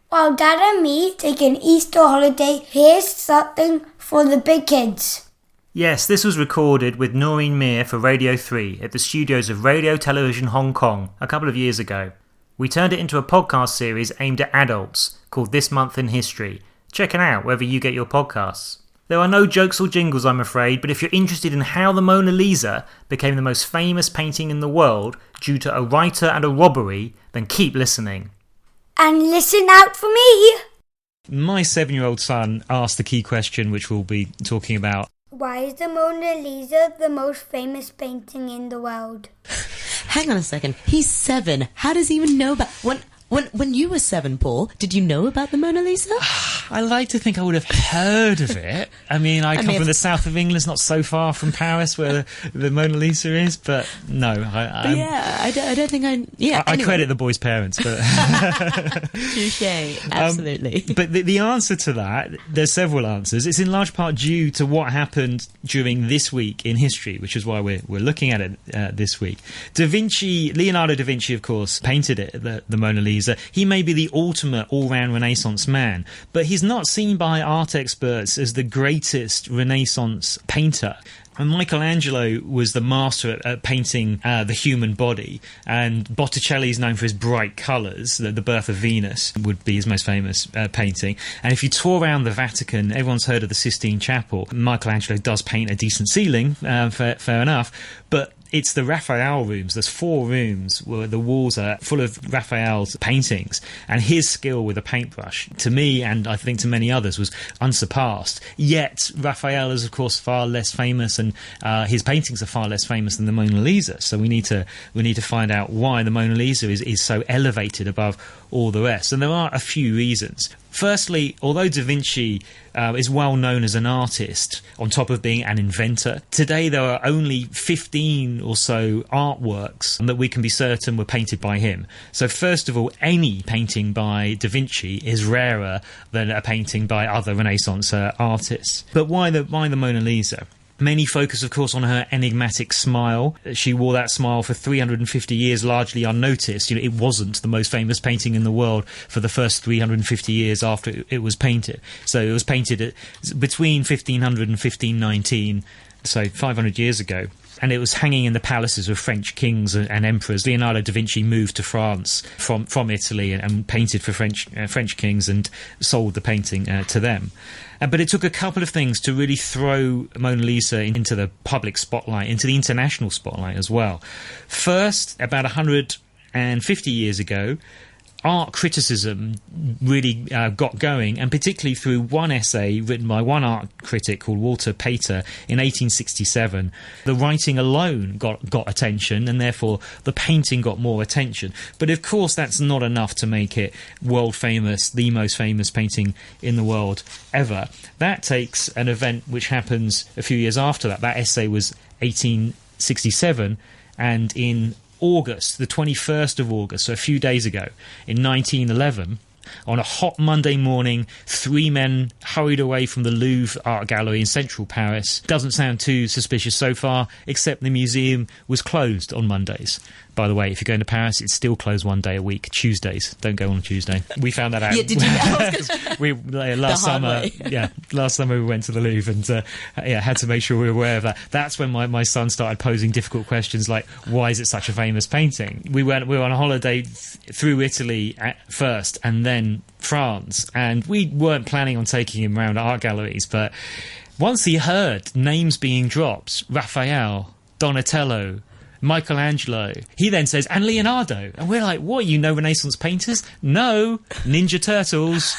While Dad and me take an Easter holiday, here's something for the big kids. Yes, this was recorded with Noreen Mir for Radio 3 at the studios of Radio Television Hong Kong a couple of years ago. We turned it into a podcast series aimed at adults called This Month in History. Check it out wherever you get your podcasts. There are no jokes or jingles, I'm afraid, but if you're interested in how the Mona Lisa became the most famous painting in the world due to a writer and a robbery, then keep listening. And listen out for me! My 7-year-old son asked the key question which we'll be talking about. Why is the Mona Lisa the most famous painting in the world? Hang on a second. He's 7. How does he even know about... When you were 7, Paul, did you know about the Mona Lisa? I like to think I would have heard of it. I mean, I come from the south of England, not so far from Paris where the Mona Lisa is, but no. I don't think I... Yeah, I credit the boy's parents, but... Touché, absolutely. But the answer to that, there's several answers. It's in large part due to what happened during this week in history, which is why we're looking at it this week. Leonardo da Vinci, of course, painted it, the Mona Lisa. He may be the ultimate all-round Renaissance man, but he's not seen by art experts as the greatest Renaissance painter. And Michelangelo was the master at painting the human body, and Botticelli is known for his bright colours. The Birth of Venus would be his most famous painting. And if you tour around the Vatican, everyone's heard of the Sistine Chapel. Michelangelo does paint a decent ceiling, fair enough, but it's the Raphael rooms. There's 4 rooms where the walls are full of Raphael's paintings, and his skill with a paintbrush, to me and I think to many others, was unsurpassed. Yet Raphael is of course far less famous, and his paintings are far less famous than the Mona Lisa. So we need to find out why the Mona Lisa is so elevated above all the rest. And there are a few reasons. Firstly, although Da Vinci is well known as an artist, on top of being an inventor, today there are only 15 or so artworks that we can be certain were painted by him. So first of all, any painting by Da Vinci is rarer than a painting by other Renaissance artists. But why the Mona Lisa? Many focus, of course, on her enigmatic smile. She wore that smile for 350 years, largely unnoticed. It wasn't the most famous painting in the world for the first 350 years after it was painted. So it was painted between 1500 and 1519, so 500 years ago. And it was hanging in the palaces of French kings and emperors. Leonardo da Vinci moved to France from Italy and painted for French kings and sold the painting to them. But it took a couple of things to really throw Mona Lisa into the public spotlight, into the international spotlight as well. First, about 150 years ago, art criticism really got going, and particularly through one essay written by one art critic called Walter Pater in 1867. The writing alone got attention, and therefore the painting got more attention. But of course that's not enough to make it world famous, the most famous painting in the world ever. That takes an event which happens a few years after that. That essay was 1867, and in August, the 21st of August, so a few days ago, in 1911, on a hot Monday morning, 3 men hurried away from the Louvre Art Gallery in central Paris. Doesn't sound too suspicious so far, except the museum was closed on Mondays. By the way, if you're going to Paris, it's still closed one day a week, Tuesdays. Don't go on a Tuesday. We found that out. Yeah, did you? Last summer we went to the Louvre and had to make sure we were aware of that. That's when my son started posing difficult questions like, why is it such a famous painting? We were on a holiday through Italy at first and then France, and we weren't planning on taking him around art galleries, but once he heard names being dropped, Raphael, Donatello, Michelangelo, he then says, and Leonardo. And we're like, what, you know Renaissance painters? No, Ninja Turtles.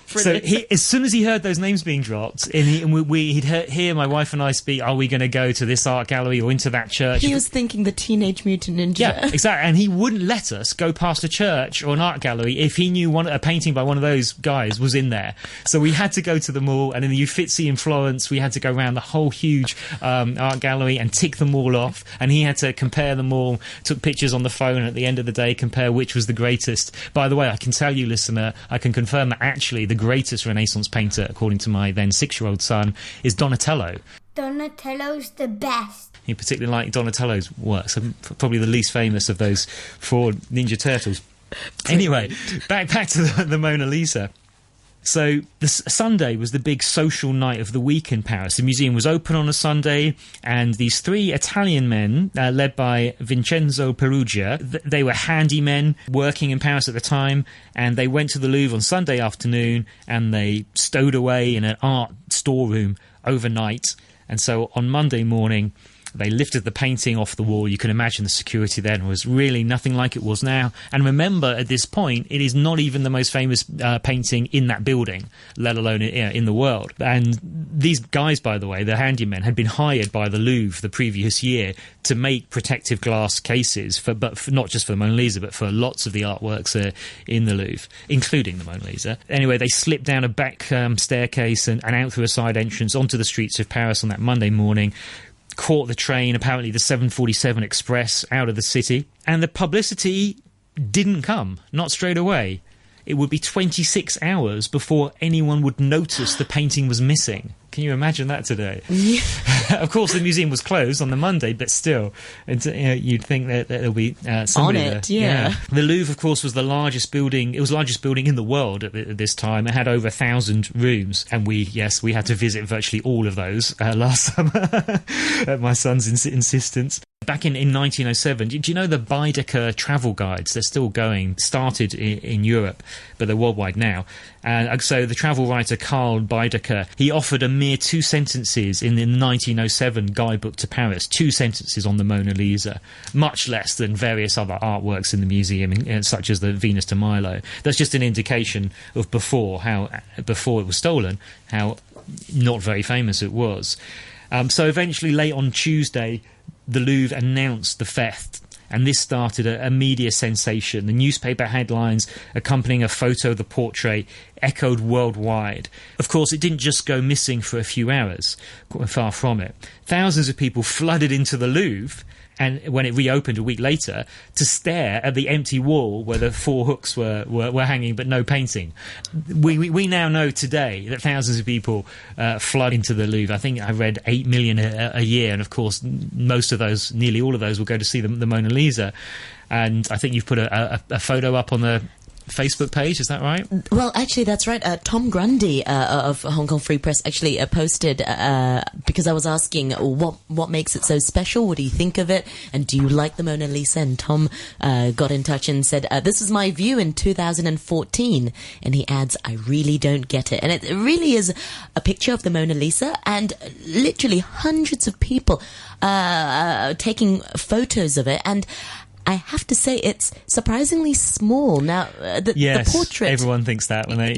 So as soon as he heard those names being dropped, he'd hear my wife and I speak, are we going to go to this art gallery or into that church? He was thinking the Teenage Mutant Ninja. Yeah, exactly. And he wouldn't let us go past a church or an art gallery if he knew a painting by one of those guys was in there. So we had to go to the mall, and in the Uffizi in Florence, we had to go around the whole huge art gallery and tick them all off. And he had to compare them all, took pictures on the phone, and at the end of the day, compare which was the greatest. By the way, I can tell you, listener, I can confirm that actually the greatest Renaissance painter, according to my then 6-year-old son, is Donatello. Donatello's the best. He particularly liked Donatello's work, so probably the least famous of those 4 Ninja Turtles. Anyway, back to the Mona Lisa. So Sunday was the big social night of the week in Paris. The museum was open on a Sunday, and these three Italian men, led by Vincenzo Perugia, they were handymen working in Paris at the time, and they went to the Louvre on Sunday afternoon, and they stowed away in an art storeroom overnight. And so on Monday morning, they lifted the painting off the wall. You can imagine the security then was really nothing like it was now. And remember, at this point, it is not even the most famous painting in that building, let alone in the world. And these guys, by the way, the handymen, had been hired by the Louvre the previous year to make protective glass cases, for not just for the Mona Lisa, but for lots of the artworks in the Louvre, including the Mona Lisa. Anyway, they slipped down a back staircase and out through a side entrance onto the streets of Paris on that Monday morning, caught the train, apparently the 747 Express, out of the city. And the publicity didn't come, not straight away. It would be 26 hours before anyone would notice the painting was missing. Can you imagine that today? Yeah. Of course, the museum was closed on the Monday, but still, you'd think that there'll be somebody on it, there. yeah. The Louvre, of course, was the largest building. It was the largest building in the world at this time. It had over 1,000 rooms, and we had to visit virtually all of those last summer at my son's insistence. Back in 1907, do you know the Baedeker travel guides? They're still going, started in Europe, but they're worldwide now. And so the travel writer Karl Baedeker, he offered a mere 2 sentences in the 1907 guidebook to Paris, 2 sentences on the Mona Lisa, much less than various other artworks in the museum, such as the Venus de Milo. That's just an indication of before it was stolen, how not very famous it was. So eventually, late on Tuesday, the Louvre announced the theft, and this started a media sensation. The newspaper headlines accompanying a photo of the portrait echoed worldwide. Of course, it didn't just go missing for a few hours, far from it. Thousands of people flooded into the Louvre, and when it reopened a week later, to stare at the empty wall where the 4 hooks were hanging but no painting. We now know today that thousands of people flood into the Louvre. I think I read 8 million a year, and of course nearly all of those will go to see the Mona Lisa. And I think you've put a photo up on the Facebook page, is that right? Well, actually, that's right. Tom Grundy of Hong Kong Free Press actually posted, because I was asking what makes it so special, what do you think of it, and do you like the Mona Lisa? And Tom got in touch and said, this is my view in 2014. And he adds, I really don't get it. And it really is a picture of the Mona Lisa, and literally hundreds of people taking photos of it. And I have to say it's surprisingly small. Now, the portrait... everyone thinks that when they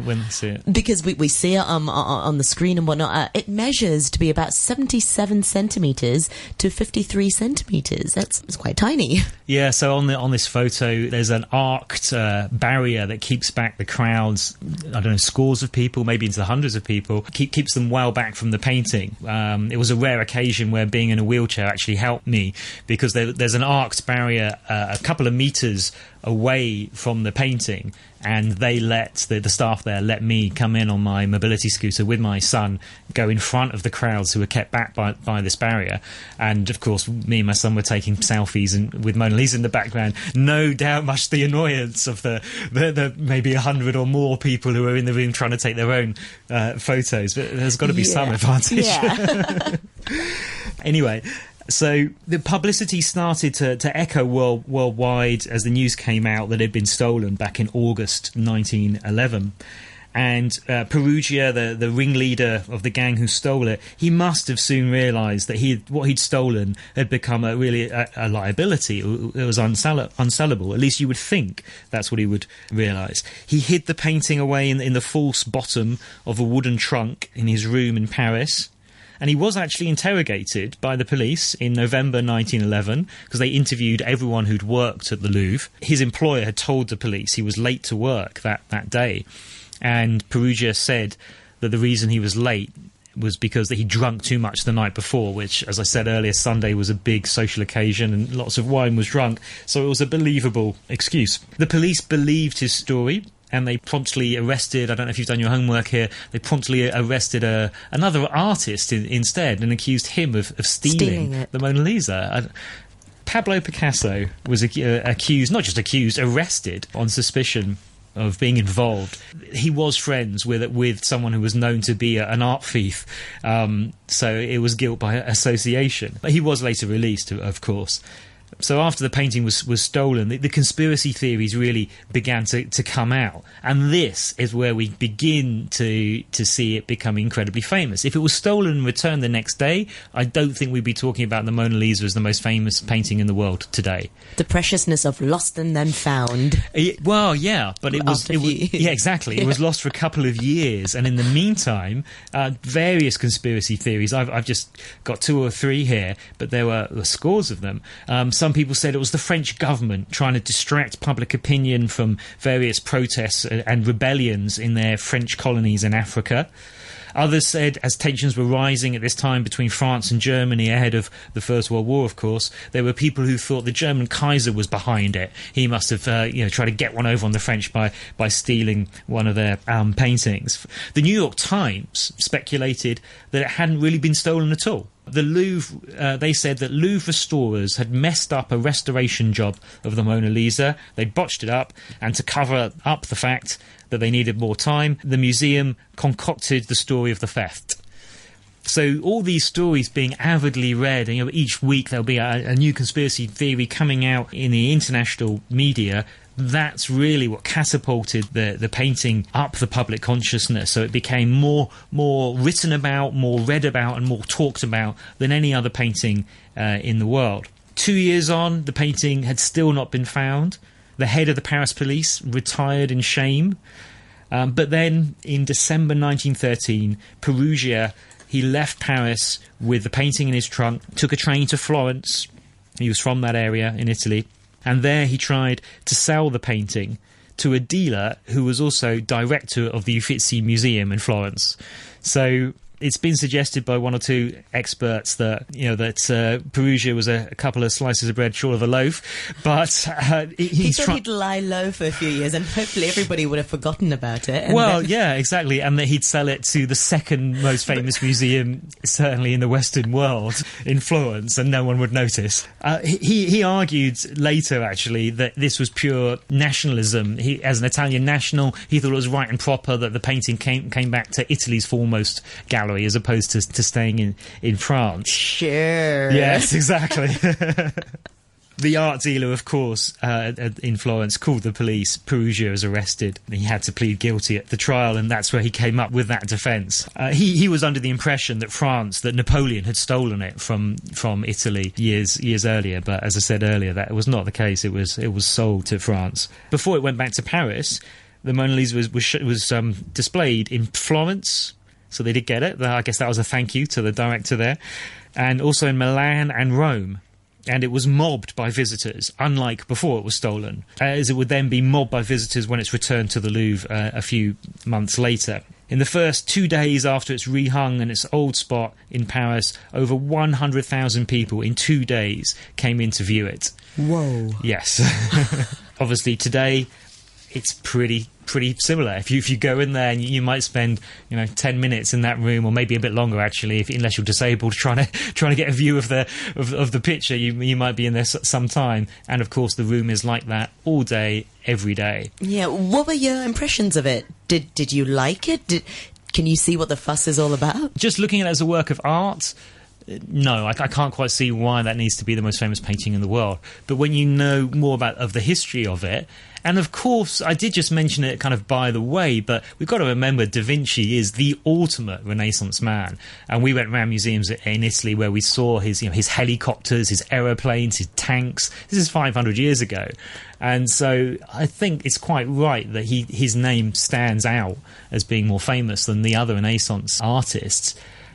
when they see it. Because we see it on the screen and whatnot. It measures to be about 77 centimetres to 53 centimetres. It's quite tiny. Yeah, so on this photo, there's an arced barrier that keeps back the crowds, I don't know, scores of people, maybe into the hundreds of people, keeps them well back from the painting. It was a rare occasion where being in a wheelchair actually helped me, because there's an arced barrier a couple of meters away from the painting, and they the staff there let me come in on my mobility scooter with my son, go in front of the crowds who were kept back by this barrier. And of course, me and my son were taking selfies and with Mona Lisa in the background. No doubt much the annoyance of the maybe 100 or more people who were in the room trying to take their own photos, but there's got to be some advantage. Yeah. Anyway, so the publicity started to echo worldwide as the news came out that it had been stolen back in August 1911. And Perugia, the ringleader of the gang who stole it, he must have soon realised that what he'd stolen had become a liability. It was unsellable. At least you would think that's what he would realise. He hid the painting away in the false bottom of a wooden trunk in his room in Paris. And he was actually interrogated by the police in November 1911, because they interviewed everyone who'd worked at the Louvre. His employer had told the police he was late to work that day. And Perugia said that the reason he was late was because he drunk too much the night before, which, as I said earlier, Sunday was a big social occasion and lots of wine was drunk. So it was a believable excuse. The police believed his story, and they promptly arrested, I don't know if you've done your homework here, they promptly arrested another artist instead and accused him of stealing the Mona Lisa. Pablo Picasso was accused, not just accused, arrested on suspicion of being involved. He was friends with someone who was known to be an art thief, so it was guilt by association. But he was later released, of course. So after the painting was stolen, the conspiracy theories really began to come out. And this is where we begin to see it become incredibly famous. If it was stolen and returned the next day, I don't think we'd be talking about the Mona Lisa as the most famous painting in the world today. The preciousness of lost and then found. Well, yeah, but it was yeah, exactly. It was lost for a couple of years. And in the meantime, various conspiracy theories, I've just got 2 or 3 here, but there were scores of them. Some people said it was the French government trying to distract public opinion from various protests and rebellions in their French colonies in Africa. Others said, as tensions were rising at this time between France and Germany ahead of the First World War, of course, there were people who thought the German Kaiser was behind it. He must have tried to get one over on the French by stealing one of their paintings. The New York Times speculated that it hadn't really been stolen at all. The Louvre, they said that Louvre restorers had messed up a restoration job of the Mona Lisa. They'd botched it up, and to cover up the fact that they needed more time, the museum concocted the story of the theft. So all these stories being avidly read, and each week there'll be a new conspiracy theory coming out in the international media. That's really what catapulted the painting up the public consciousness, so it became more written about, more read about, and more talked about than any other painting in the world. 2 years on, the painting had still not been found. The head of the Paris police retired in shame. But then, in December 1913, Perugia, he left Paris with the painting in his trunk, took a train to Florence. He was from that area in Italy. And there he tried to sell the painting to a dealer who was also director of the Uffizi Museum in Florence. So it's been suggested by 1 or 2 experts that Perugia was a couple of slices of bread short of a loaf, but he thought he'd lie low for a few years, and hopefully everybody would have forgotten about it. Yeah, exactly, and that he'd sell it to the second most famous museum, certainly in the Western world, in Florence, and no one would notice. He argued later, actually, that this was pure nationalism. He, as an Italian national, he thought it was right and proper that the painting came back to Italy's foremost gallery, as opposed to staying in France. Sure. Yes, exactly. The art dealer, of course, in Florence, called the police. Perugia was arrested. He had to plead guilty at the trial, and that's where he came up with that defence. He was under the impression that Napoleon had stolen it from Italy years earlier, but as I said earlier, that was not the case. It was sold to France. Before it went back to Paris, the Mona Lisa was displayed in Florence. So they did get it. I guess that was a thank you to the director there. And also in Milan and Rome. And it was mobbed by visitors, unlike before it was stolen, as it would then be mobbed by visitors when it's returned to the Louvre a few months later. In the first 2 days after it's rehung in its old spot in Paris, over 100,000 people in 2 days came in to view it. Whoa. Yes. Obviously today it's pretty similar. If you go in there, and you might spend 10 minutes in that room, or maybe a bit longer actually, unless you're disabled, trying to get a view of the picture, you might be in there some time. And of course, the room is like that all day, every day. Yeah. What were your impressions of it? Did you like it? Can you see what the fuss is all about? Just looking at it as a work of art, no, I can't quite see why that needs to be the most famous painting in the world. But when you know more of the history of it, and of course, I did just mention it kind of by the way, but we've got to remember Da Vinci is the ultimate Renaissance man. And we went around museums in Italy where we saw his helicopters, his aeroplanes, his tanks. This is 500 years ago. And so I think it's quite right that his name stands out as being more famous than the other Renaissance artists.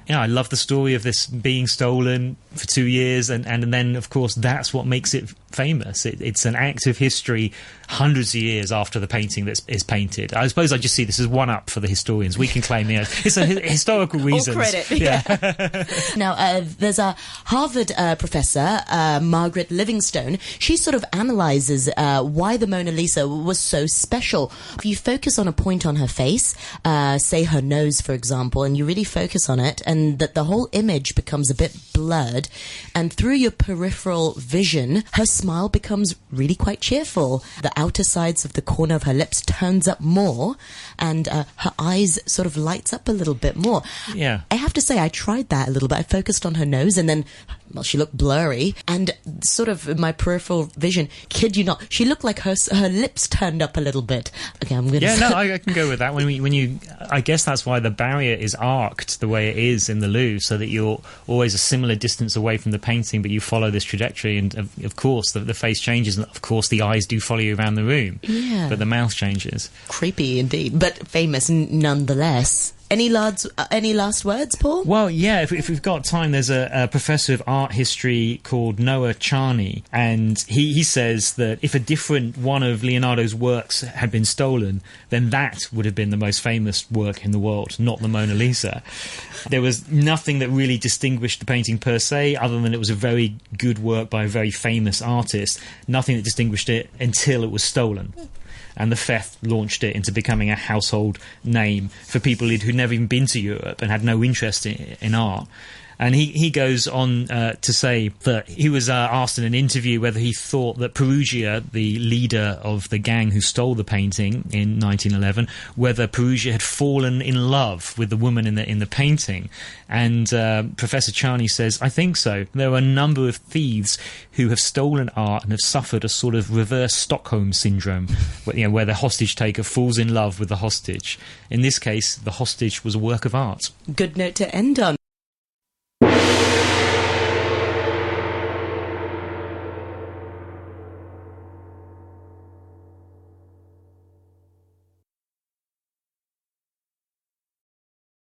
I love the story of this being stolen for 2 years, and then, of course, that's what makes it famous. It's an act of history hundreds of years after the painting is painted. I suppose I just see this as one up for the historians. We can claim it's a historical reasons. All credit. Yeah. Now, there's a Harvard professor, Margaret Livingstone. She sort of analyses why the Mona Lisa was so special. If you focus on a point on her face, say her nose, for example, and you really focus on it, and and that the whole image becomes a bit blurred, and through your peripheral vision, her smile becomes really quite cheerful. The outer sides of the corner of her lips turns up more, and her eyes sort of lights up a little bit more. Yeah. I have to say, I tried that a little bit. I focused on her nose, and then, well, she looked blurry, and sort of my peripheral vision, kid you not, she looked like her lips turned up a little bit. Okay, I'm going to... Yeah, no, I can go with that. When you, I guess that's why the barrier is arced the way it is in the Louvre, so that you're always a similar distance away from the painting, but you follow this trajectory, and of course the face changes, and of course the eyes do follow you around the room. Yeah. But the mouth changes. Creepy indeed, but famous nonetheless. Any last words, Paul? Well, yeah, if we've got time, there's a professor of art history called Noah Charney, and he says that if a different one of Leonardo's works had been stolen, then that would have been the most famous work in the world, not the Mona Lisa. There was nothing that really distinguished the painting per se, other than it was a very good work by a very famous artist. Nothing that distinguished it until it was stolen. And the theft launched it into becoming a household name for people who'd never even been to Europe and had no interest in art. And he goes on to say that he was asked in an interview whether he thought that Perugia, the leader of the gang who stole the painting in 1911, whether Perugia had fallen in love with the woman in the painting. And Professor Charney says, I think so. There are a number of thieves who have stolen art and have suffered a sort of reverse Stockholm syndrome, where the hostage taker falls in love with the hostage. In this case, the hostage was a work of art. Good note to end on.